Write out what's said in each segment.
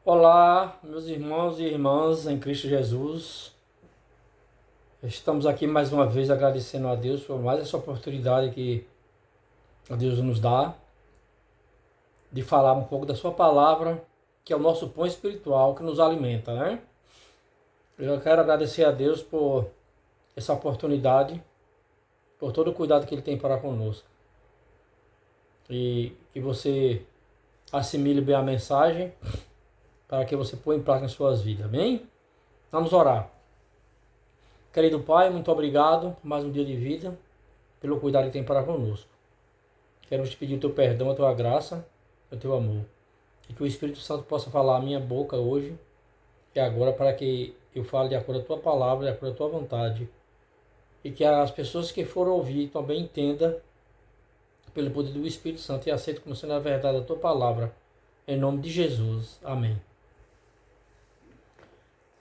Olá, meus irmãos e irmãs em Cristo Jesus. Estamos aqui mais uma vez agradecendo a Deus por mais essa oportunidade que Deus nos dá de falar um pouco da sua palavra, que é o nosso pão espiritual que nos alimenta, né? Eu quero agradecer a Deus por essa oportunidade, por todo o cuidado que Ele tem para conosco. E que você assimile bem a mensagem para que você ponha em prática em suas vidas, amém? Vamos orar. Querido Pai, muito obrigado por mais um dia de vida, pelo cuidado que tem para conosco. Quero te pedir o teu perdão, a tua graça, o teu amor. E que o Espírito Santo possa falar a minha boca hoje e agora para que eu fale de acordo com a tua palavra, de acordo com a tua vontade. E que as pessoas que forem ouvir também entendam pelo poder do Espírito Santo e aceitem como sendo a verdade a tua palavra. Em nome de Jesus. Amém.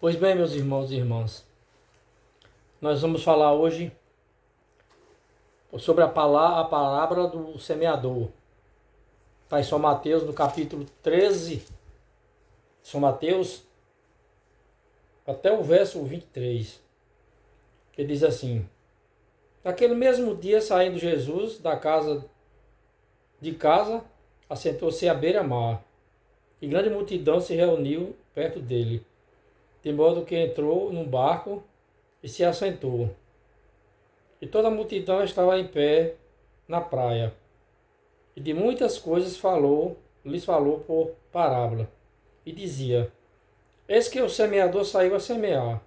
Pois bem, meus irmãos e irmãs, nós vamos falar hoje sobre a palavra do semeador. Está em São Mateus, no capítulo 13, São Mateus, até o verso 23, que diz assim: naquele mesmo dia, saindo Jesus de casa, assentou-se à beira-mar, e grande multidão se reuniu perto dele, de modo que entrou num barco e se assentou. E toda a multidão estava em pé na praia, e de muitas coisas lhes falou por parábola, e dizia: eis que o semeador saiu a semear,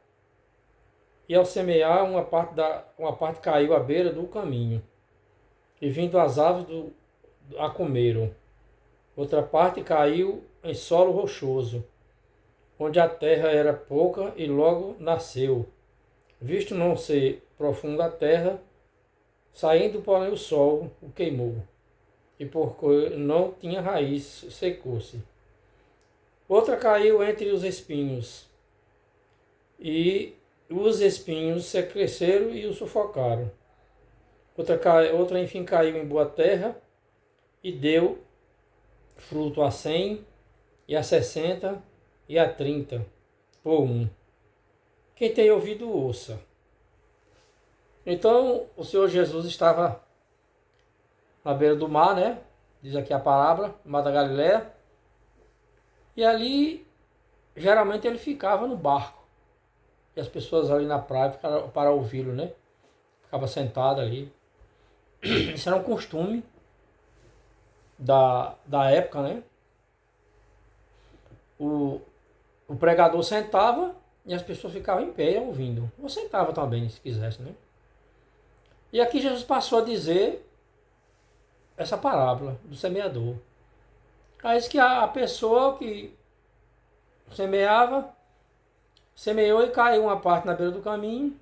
e ao semear uma parte caiu à beira do caminho, e vindo as aves a comeram. Outra parte caiu em solo rochoso, onde a terra era pouca, e logo nasceu, visto não ser profunda a terra, saindo porém o sol o queimou, e porque não tinha raiz, secou-se. Outra caiu entre os espinhos, e os espinhos se cresceram e o sufocaram. Outra enfim caiu em boa terra e deu fruto a 100, e a 60, e a 30 por um. Quem tem ouvido, ouça. Então o Senhor Jesus estava na beira do mar, né? Diz aqui a palavra, mar da Galileia. E ali, geralmente ele ficava no barco. E as pessoas ali na praia ficaram para ouvi-lo, né? Ficava sentado ali. Isso era um costume da época, né? O pregador sentava e as pessoas ficavam em pé ouvindo. Ou sentava também, se quisesse, né? E aqui Jesus passou a dizer essa parábola do semeador. Aí diz que a pessoa que semeou e caiu uma parte na beira do caminho,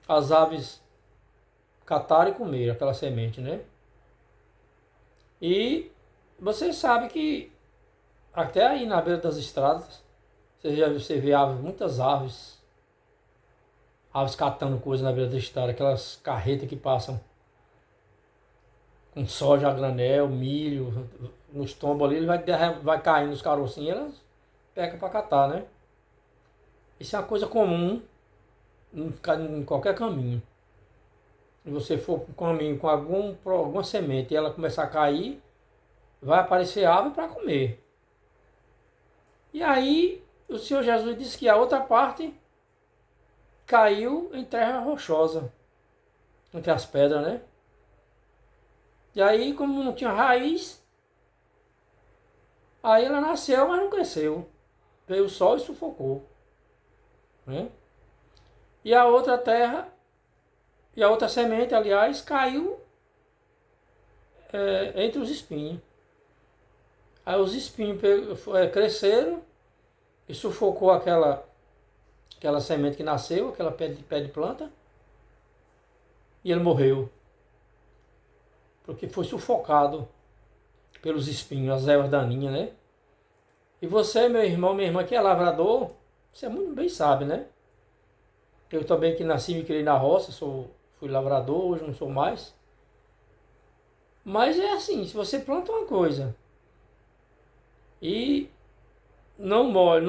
as aves cataram e comeram aquela semente, né? E você sabe que até aí na beira das estradas, você vê muitas aves catando coisas na beira da estrada, aquelas carretas que passam com soja a granel, milho, nos tombos ali, ele vai caindo nos carocinhos, elas pegam para catar, né? Isso é uma coisa comum em qualquer caminho. Se você for para um caminho com alguma semente e ela começar a cair, vai aparecer ave para comer. E aí o Senhor Jesus disse que a outra parte caiu em terra rochosa, entre as pedras, né? E aí, como não tinha raiz, aí ela nasceu, mas não cresceu. Veio o sol e sufocou, né? E a outra terra, e a outra semente, aliás, caiu entre os espinhos. Aí os espinhos cresceram e sufocou aquela semente que nasceu, aquela pé de planta, e ele morreu. Porque foi sufocado pelos espinhos, as ervas daninhas, né? E você, meu irmão, minha irmã, que é lavrador, você muito bem sabe, né? Eu também que nasci e me criei na roça, fui lavrador, hoje não sou mais. Mas é assim, se você planta uma coisa e não molha,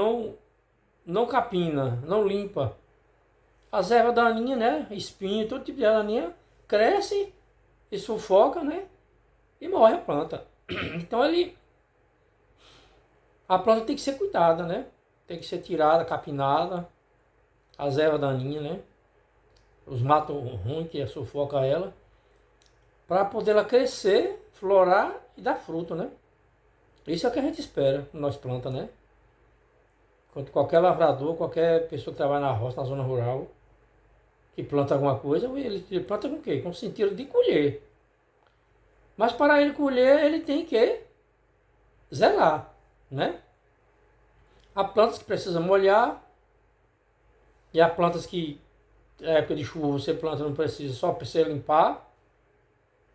não capina, não limpa. As ervas daninhas, né? Espinho, todo tipo de erva daninha cresce e sufoca, né? E morre a planta. Então a planta tem que ser cuidada, né? Tem que ser tirada, capinada, as ervas daninhas, né? Os matos ruins que sufoca ela, para poder ela crescer, florar e dar fruto, né? Isso é o que a gente espera nós planta, né? Quando qualquer lavrador, qualquer pessoa que trabalha na roça, na zona rural, que planta alguma coisa, ele planta com o quê? Com o sentido de colher. Mas para ele colher, ele tem que zelar, né? Há plantas que precisam molhar, e há plantas que, na época de chuva, você planta, não precisa, só precisa limpar.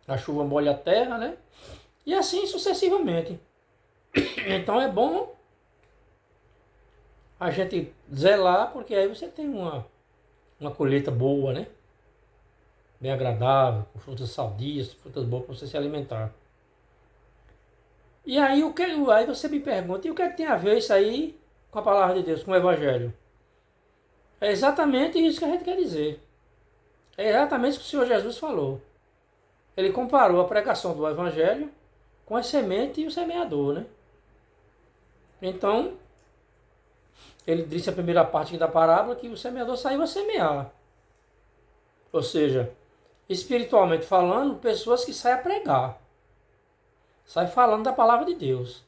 A chuva molha a terra, né? E assim sucessivamente. Então é bom a gente zelar, porque aí você tem uma colheita boa, né? Bem agradável, com frutas saudias, frutas boas para você se alimentar. E aí, aí você me pergunta, e o que é que tem a ver isso aí com a palavra de Deus, com o Evangelho? É exatamente isso que a gente quer dizer. É exatamente o que o Senhor Jesus falou. Ele comparou a pregação do Evangelho com a semente e o semeador, né? Então, ele disse a primeira parte da parábola que o semeador saiu a semear. Ou seja, espiritualmente falando, pessoas que saem a pregar. Saem falando da palavra de Deus.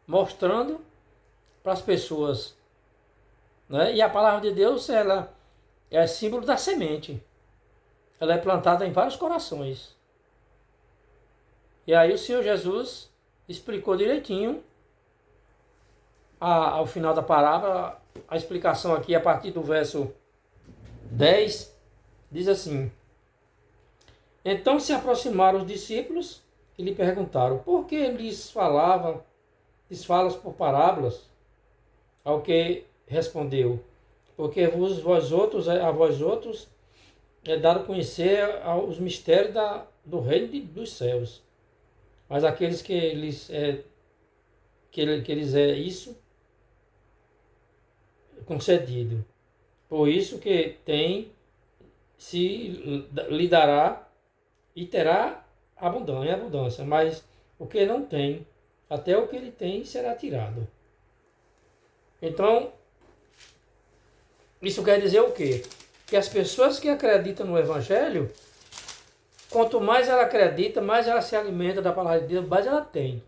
Mostrando para as pessoas. Né? E a palavra de Deus, ela é símbolo da semente. Ela é plantada em vários corações. E aí o Senhor Jesus explicou direitinho ao final da parábola. A explicação aqui a partir do verso 10 diz assim: Então se aproximaram os discípulos e lhe perguntaram: por que lhes falas por parábolas? Ao que respondeu: porque a vós outros é dado conhecer os mistérios do reino dos céus. Mas aqueles que lhes é isso concedido. Por isso que tem, se lhe dará e terá abundância. Mas o que não tem, até o que ele tem será tirado. Então, isso quer dizer o quê? Que as pessoas que acreditam no Evangelho, quanto mais ela acredita, mais ela se alimenta da palavra de Deus, mais ela tem.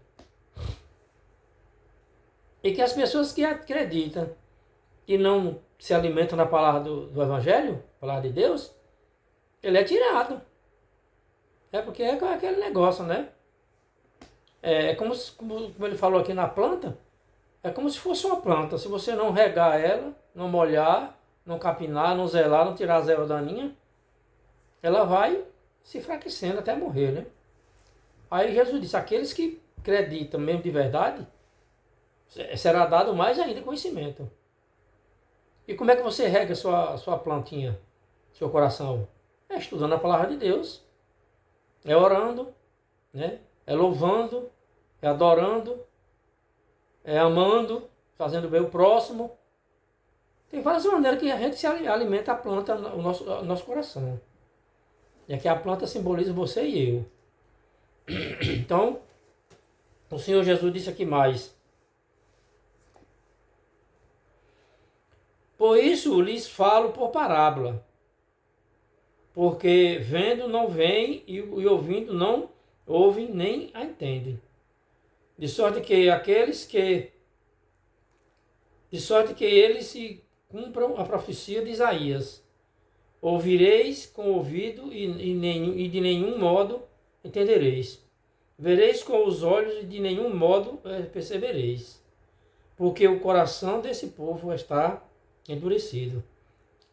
E que as pessoas que acreditam e não se alimentam da palavra do Evangelho, palavra de Deus, ele é tirado. É porque é aquele negócio, né? É como ele falou aqui na planta, é como se fosse uma planta. Se você não regar ela, não molhar, não capinar, não zelar, não tirar as ervas daninhas, ela vai se enfraquecendo até morrer, né? Aí Jesus disse, aqueles que acreditam mesmo de verdade, será dado mais ainda conhecimento. E como é que você rega sua plantinha, seu coração? É estudando a palavra de Deus, é orando, né? É louvando, é adorando, é amando, fazendo bem o próximo. Tem várias maneiras que a gente se alimenta a planta, o nosso coração. E aqui a planta simboliza você e eu. Então, o Senhor Jesus disse aqui mais: por isso lhes falo por parábola, porque vendo não veem e ouvindo não ouvem nem a entendem. De sorte que eles se cumpram a profecia de Isaías. Ouvireis com o ouvido e de nenhum modo entendereis. Vereis com os olhos e de nenhum modo percebereis. Porque o coração desse povo está endurecido,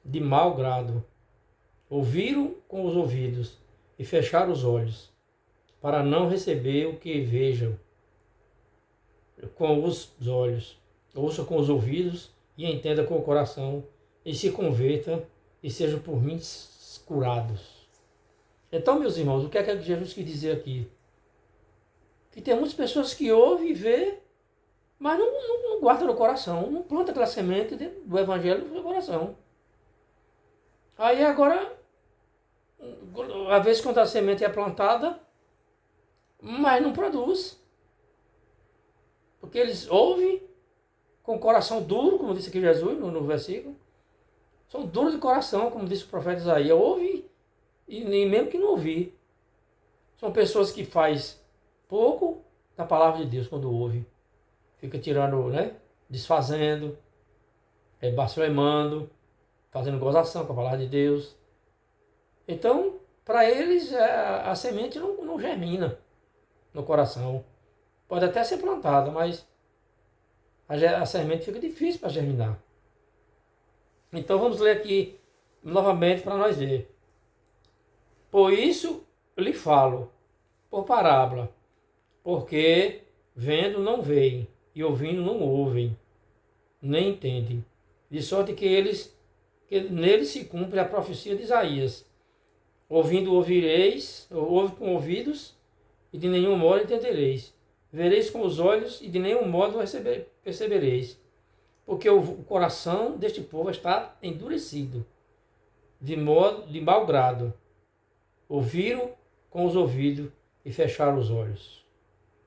de mau grado. Ouviram com os ouvidos e fecharam os olhos, para não receber o que vejam com os olhos, ouça com os ouvidos e entenda com o coração, e se converta e sejam por mim curados. Então, meus irmãos, o que é que Jesus quis dizer aqui? Que tem muitas pessoas que ouvem e vê, mas não guarda no coração, não planta aquela semente do evangelho no seu coração. Aí agora, às vezes quando a semente é plantada, mas não produz. Porque eles ouvem com o coração duro, como disse aqui Jesus no versículo. São duros de coração, como disse o profeta Isaías. Ouve e nem mesmo que não ouvir. São pessoas que faz pouco da palavra de Deus quando ouve. Fica tirando, né? Desfazendo, blasfemando, fazendo gozação com a palavra de Deus. Então, para eles, a semente não germina no coração. Pode até ser plantada, mas a semente fica difícil para germinar. Então, vamos ler aqui novamente para nós ver. Por isso lhe falo, por parábola, porque vendo não veem, e ouvindo não ouvem, nem entendem. De sorte que neles se cumpre a profecia de Isaías. Ouvindo ouvireis, ouve com ouvidos, e de nenhum modo entendereis. Vereis com os olhos, e de nenhum modo percebereis. Porque o coração deste povo está endurecido, de mau grado. Ouviram com os ouvidos e fecharam os olhos,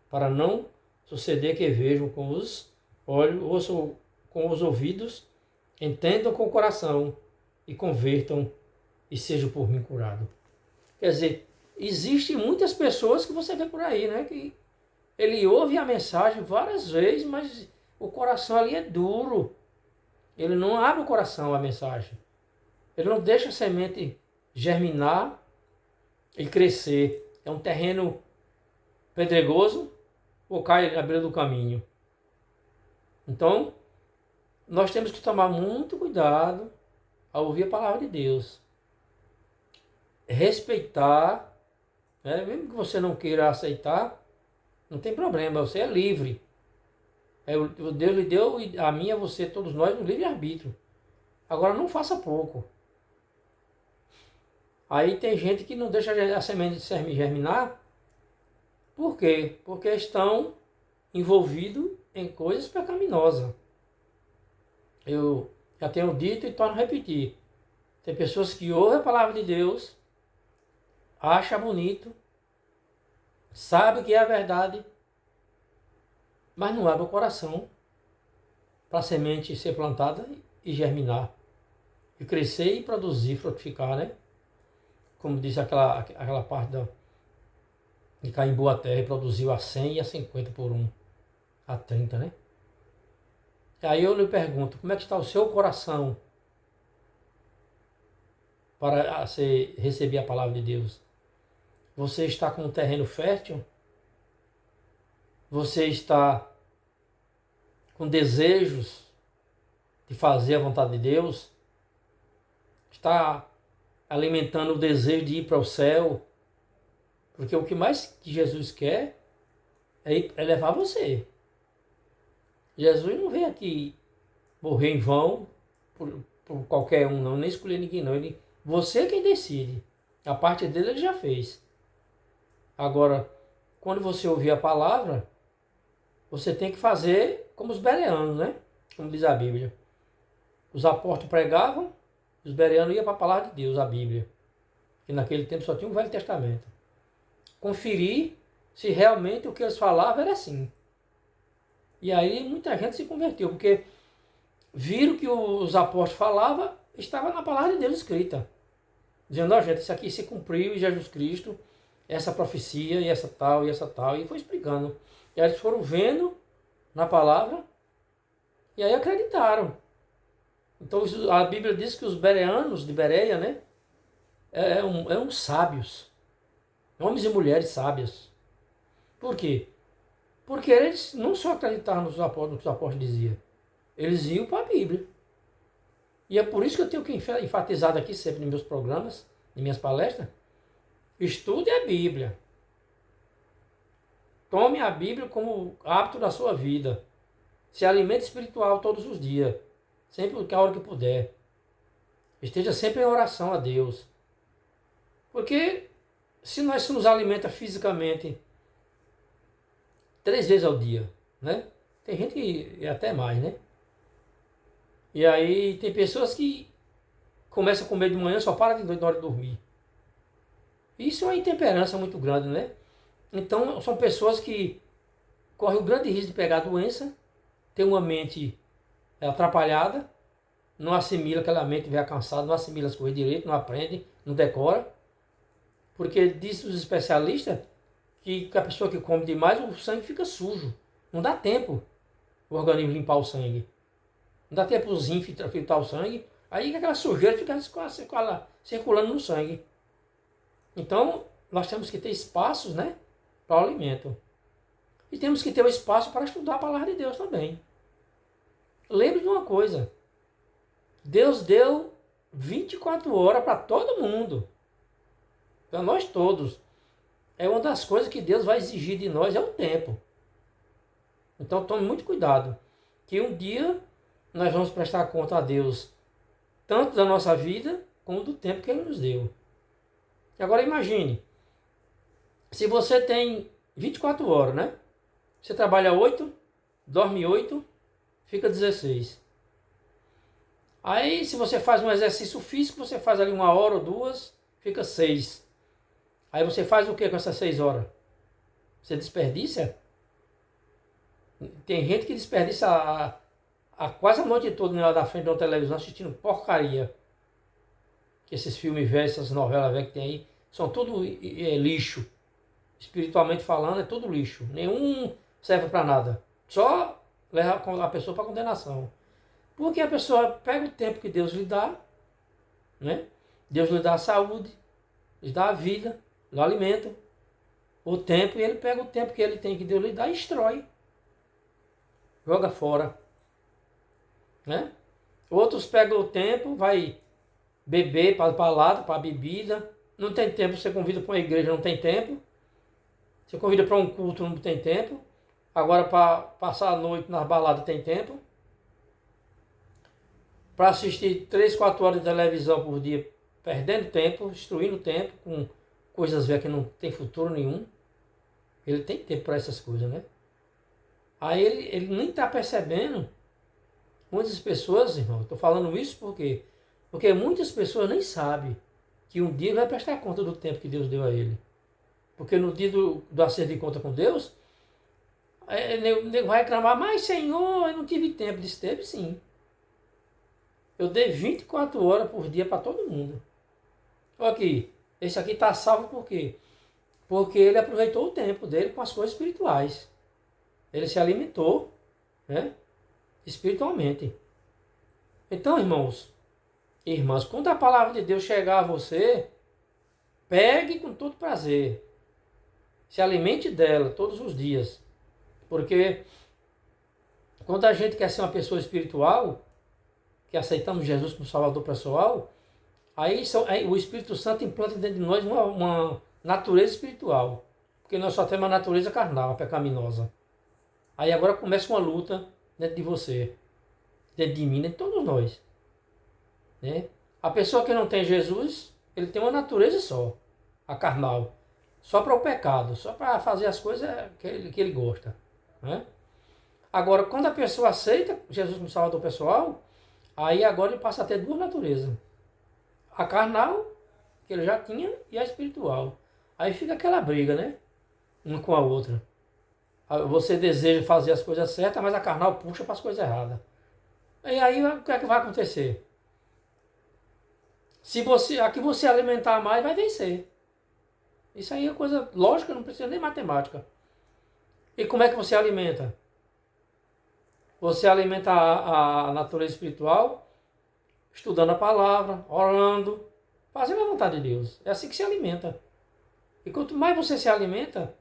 para não suceder que vejam com os olhos, ouçam com os ouvidos, entendam com o coração e convertam e sejam por mim curados. Quer dizer, existem muitas pessoas que você vê por aí, né? Que ele ouve a mensagem várias vezes, mas o coração ali é duro. Ele não abre o coração à mensagem. Ele não deixa a semente germinar e crescer. É um terreno pedregoso ou cai na beira do caminho. Então, nós temos que tomar muito cuidado ao ouvir a palavra de Deus. Respeitar, né? Mesmo que você não queira aceitar, não tem problema, você é livre. Deus lhe deu a mim, a você, todos nós, um livre-arbítrio. Agora não faça pouco. Aí tem gente que não deixa a semente germinar. Por quê? Porque estão envolvidos em coisas pecaminosas. Eu já tenho dito e torno a repetir. Tem pessoas que ouvem a palavra de Deus, acham bonito, sabem que é a verdade, mas não abre o coração para a semente ser plantada e germinar. E crescer e produzir, frutificar, né? Como diz aquela parte de cair em boa terra e produziu a 100 e a 50 por um, a 30, né? E aí eu lhe pergunto, como é que está o seu coração para receber a palavra de Deus? Você está com um terreno fértil? Você está com desejos de fazer a vontade de Deus? Está alimentando o desejo de ir para o céu? Porque o que mais que Jesus quer é levar você. Jesus não veio aqui morrer em vão por qualquer um, não, nem escolher ninguém, não. Você é quem decide. A parte dele ele já fez. Agora, quando você ouvir a palavra, você tem que fazer como os bereanos, né? Como diz a Bíblia. Os apóstolos pregavam, os bereanos iam para a palavra de Deus, a Bíblia. Que naquele tempo só tinha o Velho Testamento. Conferir se realmente o que eles falavam era assim. E aí muita gente se converteu, porque viram que os apóstolos falavam, estava na palavra de Deus escrita. Dizendo, ó gente, isso aqui se cumpriu em Jesus Cristo, essa profecia, e essa tal, e foi explicando. E aí eles foram vendo na palavra, e aí acreditaram. Então a Bíblia diz que os bereanos de Bereia, né, eram sábios. Homens e mulheres sábias. Por quê? Porque eles não só acreditavam no que os apóstolos diziam, eles iam para a Bíblia. E é por isso que eu tenho que enfatizar aqui sempre nos meus programas, em minhas palestras, estude a Bíblia. Tome a Bíblia como hábito da sua vida. Se alimente espiritual todos os dias, sempre a hora que puder. Esteja sempre em oração a Deus. Porque se nós nos alimenta fisicamente 3 vezes ao dia, né? Tem gente que é até mais, né? E aí tem pessoas que começam a comer de manhã, só para de noite na hora de dormir. Isso é uma intemperança muito grande, né? Então são pessoas que correm o grande risco de pegar a doença, ter uma mente atrapalhada, não assimila aquela mente, vem cansada, não assimila as coisas direito, não aprende, não decora. Porque diz os especialistas que a pessoa que come demais, o sangue fica sujo. Não dá tempo o organismo limpar o sangue. Não dá tempo os rins filtrar o sangue. Aí aquela sujeira fica circulando no sangue. Então, nós temos que ter espaços, né, para o alimento. E temos que ter o espaço para estudar a palavra de Deus também. Lembre de uma coisa. Deus deu 24 horas para todo mundo. Para nós todos. É uma das coisas que Deus vai exigir de nós, é o tempo. Então tome muito cuidado. Que um dia nós vamos prestar conta a Deus. Tanto da nossa vida, como do tempo que Ele nos deu. Agora imagine. Se você tem 24 horas, né? Você trabalha 8, dorme 8, fica 16. Aí se você faz um exercício físico, você faz ali 1 hora ou 2, fica 6. Aí você faz o que com essas 6 horas? Você desperdiça? Tem gente que desperdiça quase a noite toda lá da frente de uma televisão assistindo porcaria. Que esses filmes velhos, essas novelas velhas que tem aí, são tudo lixo. Espiritualmente falando, é tudo lixo. Nenhum serve para nada. Só leva a pessoa para condenação. Porque a pessoa pega o tempo que Deus lhe dá, né? Deus lhe dá a saúde, lhe dá a vida, o alimento, o tempo, e ele pega o tempo que ele tem, que Deus lhe dá, e destrói. Joga fora. Né? Outros pegam o tempo, vai beber para balada, para bebida. Não tem tempo, você convida para uma igreja, não tem tempo. Você convida para um culto, não tem tempo. Agora para passar a noite nas baladas tem tempo. Para assistir 3, 4 horas de televisão por dia, perdendo tempo, destruindo tempo, com coisas velhas que não tem futuro nenhum. Ele tem tempo para essas coisas, né? Aí ele nem está percebendo. Muitas pessoas, irmão, estou falando isso porque muitas pessoas nem sabem que um dia ele vai prestar conta do tempo que Deus deu a ele. Porque no dia do acerto de conta com Deus, ele vai reclamar, mas Senhor, eu não tive tempo. Disse, teve sim. Eu dei 24 horas por dia para todo mundo. Olha aqui, esse aqui está salvo por quê? Porque ele aproveitou o tempo dele com as coisas espirituais. Ele se alimentou, né, espiritualmente. Então, irmãos, irmãs, quando a palavra de Deus chegar a você, pegue com todo prazer. Se alimente dela todos os dias. Porque quando a gente quer ser uma pessoa espiritual, que aceitamos Jesus como Salvador pessoal, aí o Espírito Santo implanta dentro de nós uma natureza espiritual. Porque nós só temos uma natureza carnal, pecaminosa. Aí agora começa uma luta dentro de você, dentro de mim, dentro de todos nós. Né? A pessoa que não tem Jesus, ele tem uma natureza só, a carnal. Só para o pecado, só para fazer as coisas que ele gosta. Né? Agora, quando a pessoa aceita Jesus como Salvador pessoal, aí agora ele passa a ter 2 naturezas. A carnal, que ele já tinha, e a espiritual. Aí fica aquela briga, né? Uma com a outra. Você deseja fazer as coisas certas, mas a carnal puxa para as coisas erradas. E aí o que é que vai acontecer? A que você alimentar mais, vai vencer. Isso aí é coisa lógica, não precisa nem matemática. E como é que você alimenta? Você alimenta a natureza espiritual, estudando a palavra, orando, fazendo a vontade de Deus. É assim que se alimenta. E quanto mais você se alimenta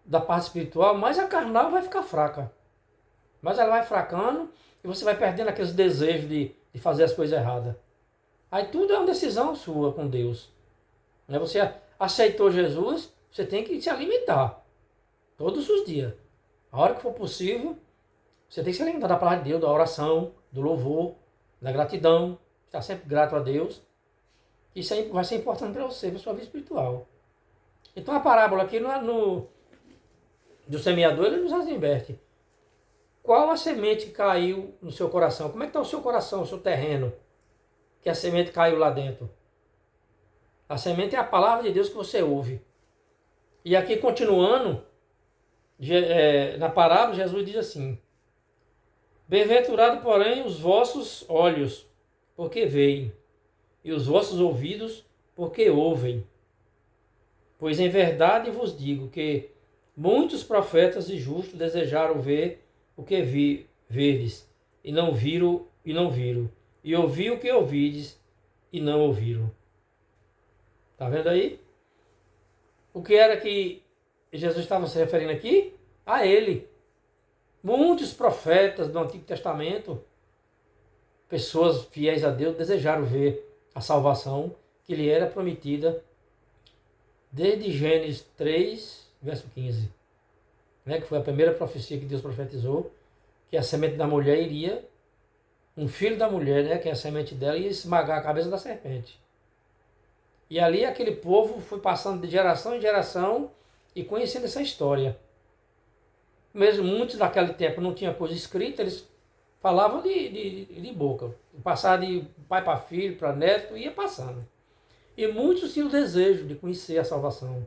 da parte espiritual, mais a carnal vai ficar fraca. Mas ela vai fracando e você vai perdendo aqueles desejos de fazer as coisas erradas. Aí tudo é uma decisão sua com Deus. Você aceitou Jesus, você tem que se alimentar. Todos os dias. A hora que for possível, você tem que se alimentar da palavra de Deus, da oração, do louvor, da gratidão. Estar sempre grato a Deus. Isso aí vai ser importante para você, para a sua vida espiritual. Então a parábola aqui do semeador, ele nos inverte. Qual a semente que caiu no seu coração? Como é que está o seu coração, o seu terreno? Que a semente caiu lá dentro. A semente é a palavra de Deus que você ouve. E aqui continuando, na parábola, Jesus diz assim: bem-aventurado, porém, os vossos olhos, porque veem, e os vossos ouvidos, porque ouvem. Pois em verdade vos digo que muitos profetas e justos desejaram ver o que verdes, e não viram, e ouvir o que ouvides, e não ouviram. Está vendo aí? O que era que Jesus estava se referindo aqui? A ele. Muitos profetas do Antigo Testamento, pessoas fiéis a Deus, desejaram ver a salvação que lhe era prometida desde Gênesis 3, verso 15. Né, que foi a primeira profecia que Deus profetizou, que a semente da mulher iria, um filho da mulher, né, que é a semente dela, ia esmagar a cabeça da serpente. E ali aquele povo foi passando de geração em geração e conhecendo essa história. Mesmo muitos daquele tempo não tinham coisa escrita, eles falavam de boca. Passar de pai para filho, para neto, ia passando. E muitos tinham o desejo de conhecer a salvação.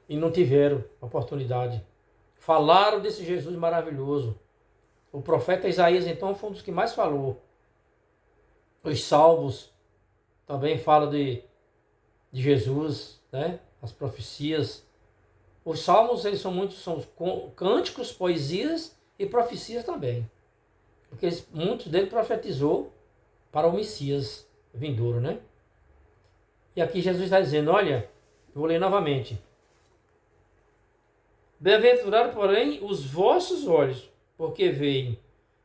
E não tiveram oportunidade. Falaram desse Jesus maravilhoso. O profeta Isaías, então, foi um dos que mais falou. Os salmos também falam de Jesus, né? As profecias. Os salmos, eles são cânticos, poesias e profecias também. Porque muitos deles profetizou para o Messias vindouro, né? E aqui Jesus está dizendo, olha, eu vou ler novamente. Bem-aventurado, porém, os vossos olhos, porque veem,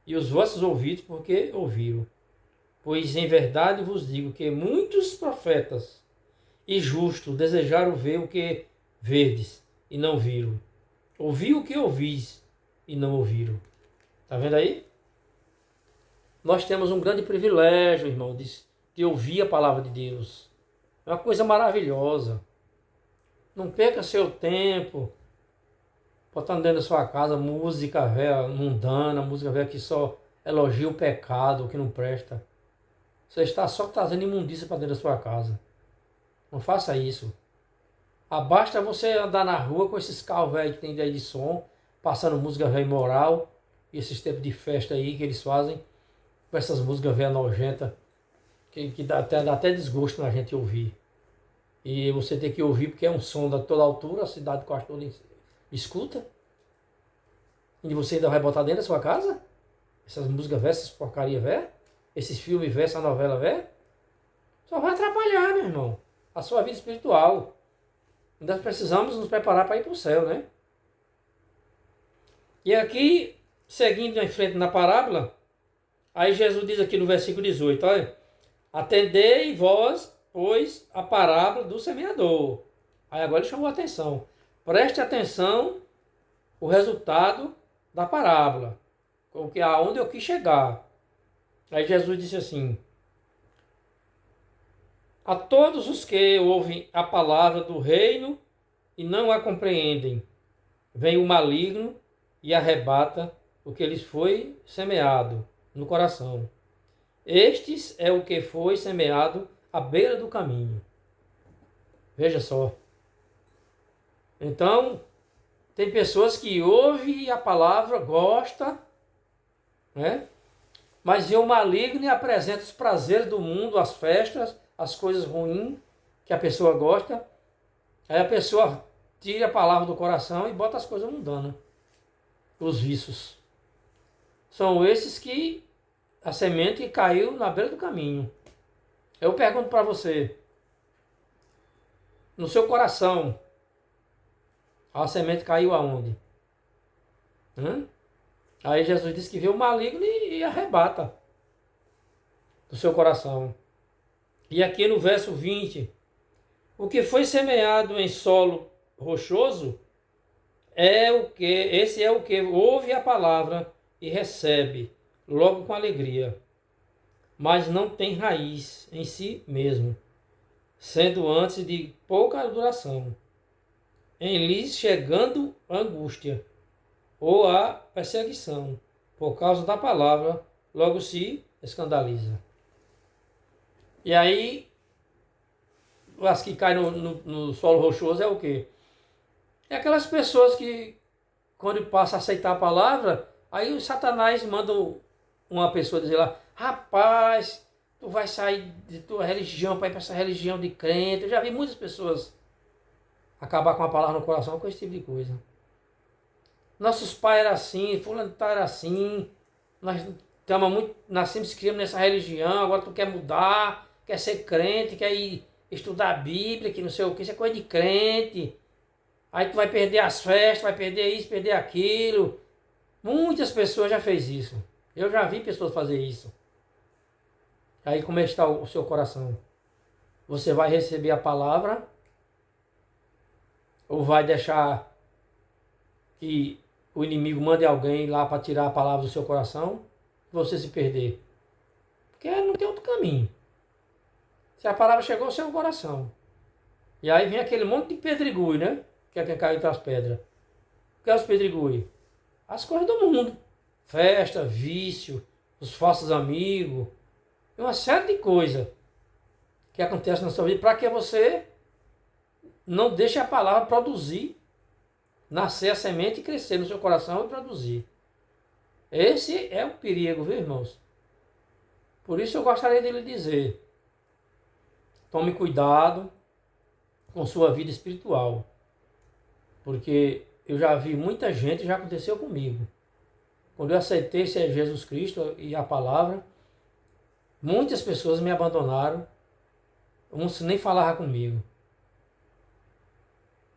e os vossos ouvidos, porque ouviram. Pois em verdade vos digo que muitos profetas e justos desejaram ver o que verdes, e não viram. Ouvi o que ouvis, e não ouviram. Está vendo aí? Nós temos um grande privilégio, irmão, de ouvir a palavra de Deus. É uma coisa maravilhosa. Não perca seu tempo botando dentro da sua casa música velha, mundana, música velha que só elogia o pecado, o que não presta. Você está só trazendo imundícia para dentro da sua casa. Não faça isso. Basta você andar na rua com esses carros velhos que tem aí de som, passando música velha imoral, e esses tempos de festa aí que eles fazem, com essas músicas velhas nojentas, que dá até desgosto na gente ouvir. E você tem que ouvir porque é um som de toda altura, a cidade quase toda escuta. E você ainda vai botar dentro da sua casa? Essas músicas velhas, essas porcaria velhas? Esses filmes velhos, essa novela velha? Só vai atrapalhar, meu irmão, a sua vida espiritual. Nós precisamos nos preparar para ir para o céu, né? E aqui, seguindo em frente na parábola, aí Jesus diz aqui no versículo 18, olha, atendei vós, pois, a parábola do semeador. Aí agora ele chamou a atenção. Preste atenção o resultado da parábola, aonde eu quis chegar. Aí Jesus disse assim, a todos os que ouvem a palavra do reino e não a compreendem, vem o maligno e arrebata o que lhes foi semeado no coração. Estes é o que foi semeado à beira do caminho. Veja só. Então, tem pessoas que ouvem a palavra, gostam, né? Mas vê o maligno e apresenta os prazeres do mundo, as festas, as coisas ruins que a pessoa gosta. Aí a pessoa tira a palavra do coração e bota as coisas mundanas, os vícios. São esses que a semente caiu na beira do caminho. Eu pergunto para você, no seu coração, a semente caiu aonde? Aí Jesus disse que vê o maligno e arrebata do seu coração. E aqui no verso 20, o que foi semeado em solo rochoso esse é o que ouve a palavra e recebe logo com alegria, mas não tem raiz em si mesmo, sendo antes de pouca duração, em lhes chegando angústia ou a perseguição, por causa da palavra, logo se escandaliza. E aí, as que caem no solo rochoso é o quê? É aquelas pessoas que, quando passa a aceitar a palavra, aí o Satanás manda uma pessoa dizer lá, rapaz, tu vai sair de tua religião para ir para essa religião de crente. Eu já vi muitas pessoas acabar com a palavra no coração com esse tipo de coisa. Nossos pais eram assim, fulano era assim, nós nascemos e criamos nessa religião, agora tu quer mudar, quer ser crente, quer ir estudar a Bíblia, que não sei o que, isso é coisa de crente. Aí tu vai perder as festas, vai perder isso, perder aquilo. Muitas pessoas já fez isso. Eu já vi pessoas fazer isso. Aí como está o seu coração? Você vai receber a palavra ou vai deixar que o inimigo mande alguém lá para tirar a palavra do seu coração e você se perder? Porque não tem outro caminho. Se a palavra chegou ao seu coração. E aí vem aquele monte de pedregulho, né? Que é quem caiu entre as pedras. O que é os pedregulhos? As coisas do mundo. Festa, vício, os falsos amigos. E uma série de coisas que acontece na sua vida para que você não deixe a palavra produzir, nascer a semente e crescer no seu coração e produzir. Esse é o perigo, viu, irmãos? Por isso eu gostaria de lhe dizer, tome cuidado com sua vida espiritual. Porque eu já vi muita gente, já aconteceu comigo. Quando eu aceitei ser Jesus Cristo e a palavra, muitas pessoas me abandonaram, uns nem falavam comigo.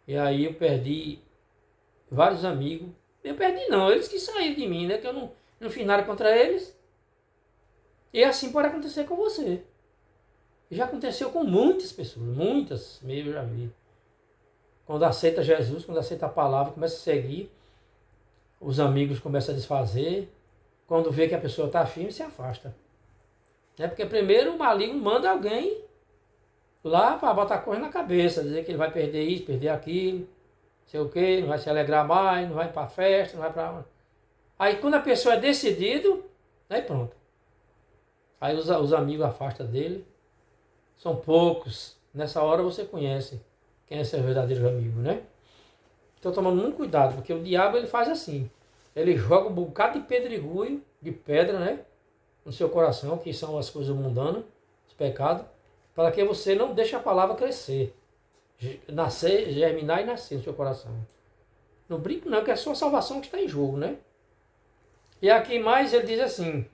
E aí eu perdi vários amigos. Eu perdi não, eles que saíram de mim, né? Que eu não fiz nada contra eles. E assim pode acontecer com você. Já aconteceu com muitas pessoas, muitas mesmo eu já vi. Quando aceita Jesus, quando aceita a palavra, começa a seguir, os amigos começam a desfazer. Quando vê que a pessoa está firme, se afasta. É porque primeiro o maligno manda alguém lá para botar coisa na cabeça, dizer que ele vai perder isso, perder aquilo, não sei o quê, não vai se alegrar mais, não vai para a festa, não vai para... Aí quando a pessoa é decidido, aí pronto. Aí os amigos afastam dele. São poucos. Nessa hora você conhece quem é seu verdadeiro amigo, né? Então tomando muito cuidado, porque o diabo ele faz assim. Ele joga um bocado de pedregulho, de pedra, né? No seu coração, que são as coisas mundanas, os pecados, para que você não deixe a palavra crescer, nascer, germinar e nascer no seu coração. Não brinque não, que é a sua salvação que está em jogo, né? E aqui mais ele diz assim,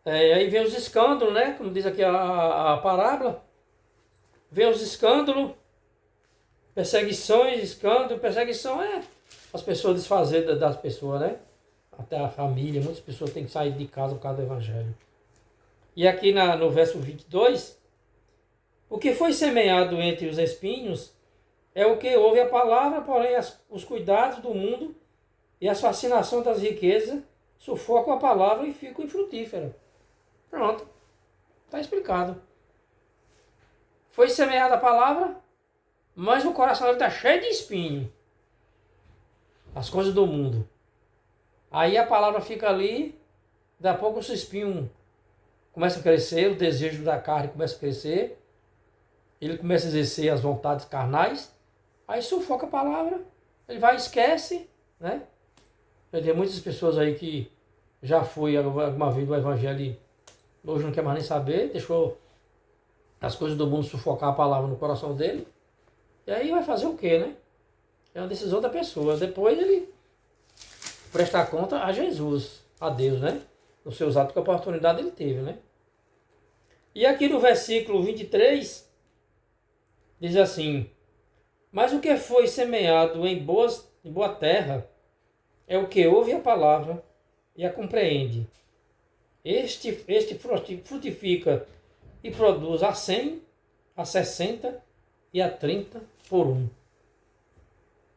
aí vem os escândalos, né? Como diz aqui a parábola, vem os escândalos, perseguições, escândalo, perseguição é as pessoas desfazer das pessoas, né? Até a família, muitas pessoas têm que sair de casa por causa do evangelho. E aqui no verso 22, o que foi semeado entre os espinhos é o que ouve a palavra, porém os cuidados do mundo e as fascinações das riquezas sufocam a palavra e ficam infrutíferas. Pronto, está explicado. Foi semeada a palavra, mas o coração está cheio de espinho. As coisas do mundo. Aí a palavra fica ali, daqui a pouco os espinhos começam a crescer, o desejo da carne começa a crescer, ele começa a exercer as vontades carnais, aí sufoca a palavra, ele vai e esquece, né? Tem muitas pessoas aí que já foi alguma vez do evangelho e hoje não quer mais nem saber, deixou as coisas do mundo sufocar a palavra no coração dele, e aí vai fazer o quê, né? É uma decisão da pessoa. Depois ele prestar conta a Jesus, a Deus, né? Nos seus atos, que a oportunidade ele teve, né? E aqui no versículo 23, diz assim, mas o que foi semeado em boa terra é o que ouve a palavra e a compreende. Este frutifica e produz a 100, a 60 e a 30 por um.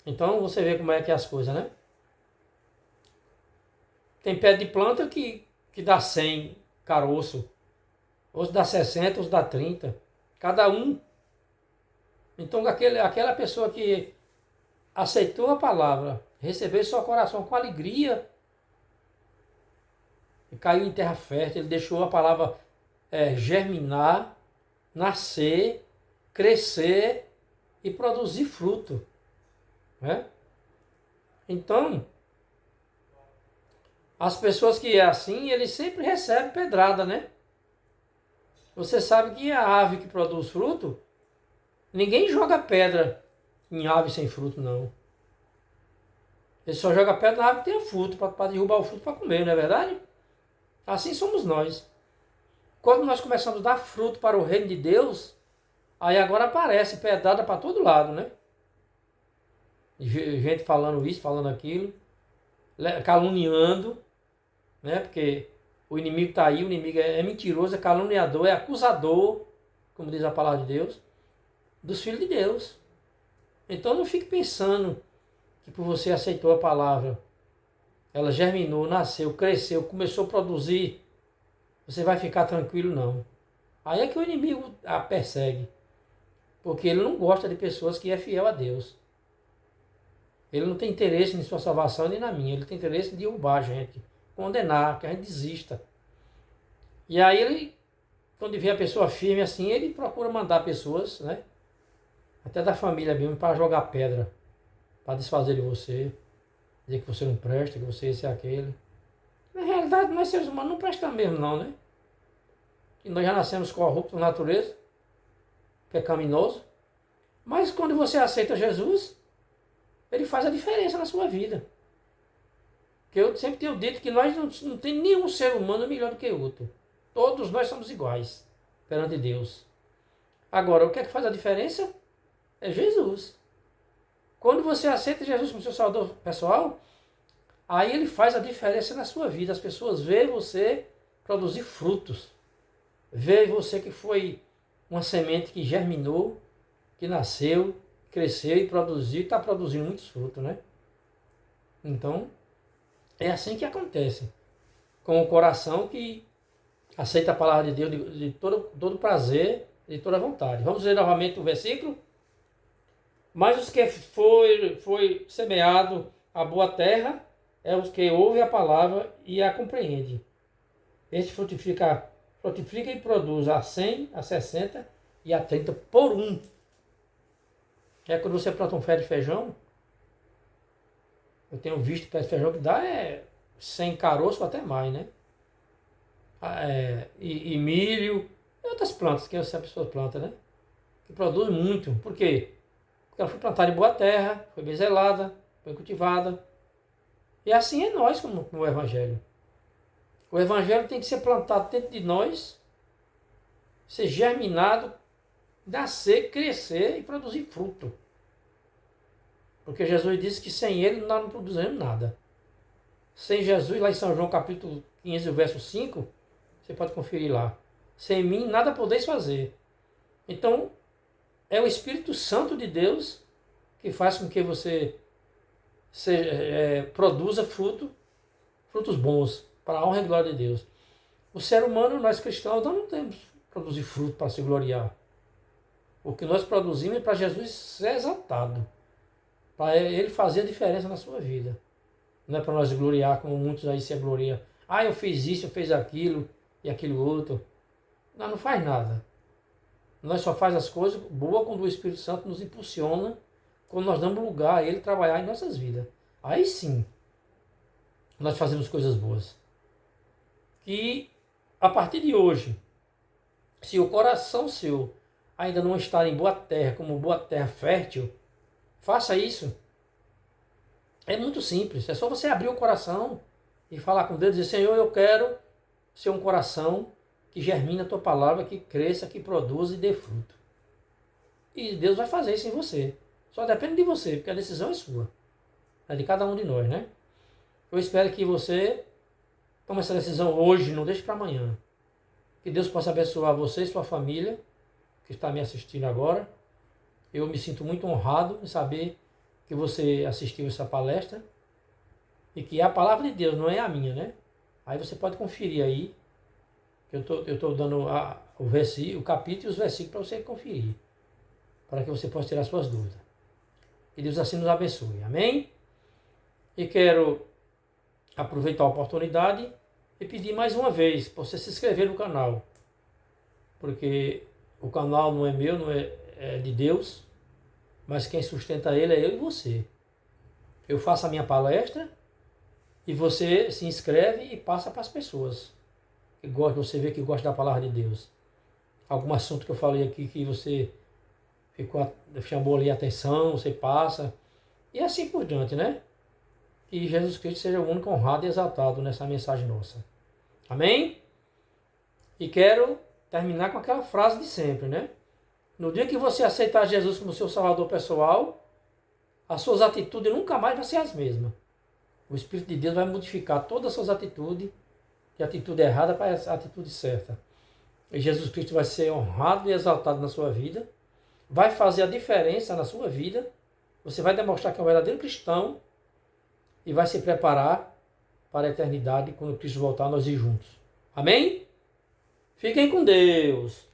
Então você vê como é que é as coisas, né? Tem pé de planta que dá 100 caroço, outros dá 60, outros dá 30, cada um. Então aquela pessoa que aceitou a palavra, recebeu em seu coração com alegria, e caiu em terra fértil, ele deixou a palavra germinar, nascer, crescer e produzir fruto. Né? Então, as pessoas que é assim, eles sempre recebem pedrada, né? Você sabe que a ave que produz fruto, ninguém joga pedra em ave sem fruto, não. Ele só joga pedra na ave que tem fruto, para derrubar o fruto para comer, não é verdade? Assim somos nós. Quando nós começamos a dar fruto para o reino de Deus, aí agora aparece pedrada para todo lado, né? Gente falando isso, falando aquilo, caluniando, né? Porque o inimigo está aí, o inimigo é mentiroso, é caluniador, é acusador, como diz a palavra de Deus, dos filhos de Deus. Então não fique pensando que por você aceitou a palavra, ela germinou, nasceu, cresceu, começou a produzir, você vai ficar tranquilo, não. Aí é que o inimigo a persegue, porque ele não gosta de pessoas que é fiel a Deus. Ele não tem interesse em sua salvação nem na minha, ele tem interesse em derrubar a gente, condenar, que a gente desista. E aí ele, quando vê a pessoa firme assim, ele procura mandar pessoas, né? Até da família mesmo, para jogar pedra, para desfazer de você, dizer que você não presta, que você esse e aquele. Na realidade, nós seres humanos não prestamos mesmo não, né? Que nós já nascemos corruptos na natureza, pecaminoso. Mas quando você aceita Jesus, ele faz a diferença na sua vida. Porque eu sempre tenho dito que nós não tem nenhum ser humano melhor do que o outro. Todos nós somos iguais perante Deus. Agora, o que é que faz a diferença? É Jesus. Quando você aceita Jesus como seu salvador pessoal, aí ele faz a diferença na sua vida. As pessoas veem você produzir frutos. Veem você que foi uma semente que germinou, que nasceu, cresceu e produziu, está produzindo muitos frutos, né? Então, é assim que acontece. Com o coração que aceita a palavra de Deus de todo prazer, de toda vontade. Vamos ler novamente o versículo. Mas os que foi semeado a boa terra é os que ouvem a palavra e a compreendem. Este frutifica e produz a 100, a 60 e a 30 por um. É quando você planta um pé de feijão, eu tenho visto pé de feijão que dá 100 caroços ou até mais, né? E milho e outras plantas que essa pessoa planta, né? Que produz muito. Por quê? Porque ela foi plantada em boa terra, foi bem zelada, foi cultivada. E assim é nós como o Evangelho. O Evangelho tem que ser plantado dentro de nós, ser germinado, nascer, crescer e produzir fruto. Porque Jesus disse que sem ele nós não produzimos nada. Sem Jesus, lá em São João capítulo 15, verso 5, você pode conferir lá. Sem mim nada podeis fazer. Então, é o Espírito Santo de Deus que faz com que você produza frutos bons, para a honra e glória de Deus. O ser humano, nós cristãos, nós não temos que produzir fruto para se gloriar. O que nós produzimos é para Jesus ser exaltado, para ele fazer a diferença na sua vida. Não é para nós gloriar, como muitos aí se gloriam. Eu fiz isso, eu fiz aquilo e aquilo outro. Não faz nada. Nós só faz as coisas boas quando o Espírito Santo nos impulsiona, quando nós damos lugar a ele trabalhar em nossas vidas. Aí sim, nós fazemos coisas boas. Que a partir de hoje, se o coração seu ainda não está em boa terra, como boa terra fértil, faça isso. É muito simples, é só você abrir o coração e falar com Deus e dizer: Senhor, eu quero ser um coração que germina a tua palavra, que cresça, que produza e dê fruto. E Deus vai fazer isso em você. Só depende de você, porque a decisão é sua. É de cada um de nós, né? Eu espero que você tome essa decisão hoje, não deixe para amanhã. Que Deus possa abençoar você e sua família, que está me assistindo agora. Eu me sinto muito honrado em saber que você assistiu essa palestra e que é a palavra de Deus, não é a minha, né? Aí você pode conferir aí, que eu estou dando o capítulo e os versículos para você conferir, para que você possa tirar suas dúvidas. E Deus assim nos abençoe. Amém? E quero aproveitar a oportunidade e pedir mais uma vez para você se inscrever no canal. Porque o canal não é meu, não é de Deus, mas quem sustenta ele é eu e você. Eu faço a minha palestra e você se inscreve e passa para as pessoas que gostam, você vê que gosta da palavra de Deus. Algum assunto que eu falei aqui que você chamou ali a atenção, você passa. E assim por diante, né? Que Jesus Cristo seja o único honrado e exaltado nessa mensagem nossa. Amém? E quero terminar com aquela frase de sempre, né? No dia que você aceitar Jesus como seu salvador pessoal, as suas atitudes nunca mais vão ser as mesmas. O Espírito de Deus vai modificar todas as suas atitudes, de atitude errada para a atitude certa. E Jesus Cristo vai ser honrado e exaltado na sua vida, vai fazer a diferença na sua vida, você vai demonstrar que é um verdadeiro cristão e vai se preparar para a eternidade, quando Cristo voltar, nós ir juntos. Amém? Fiquem com Deus.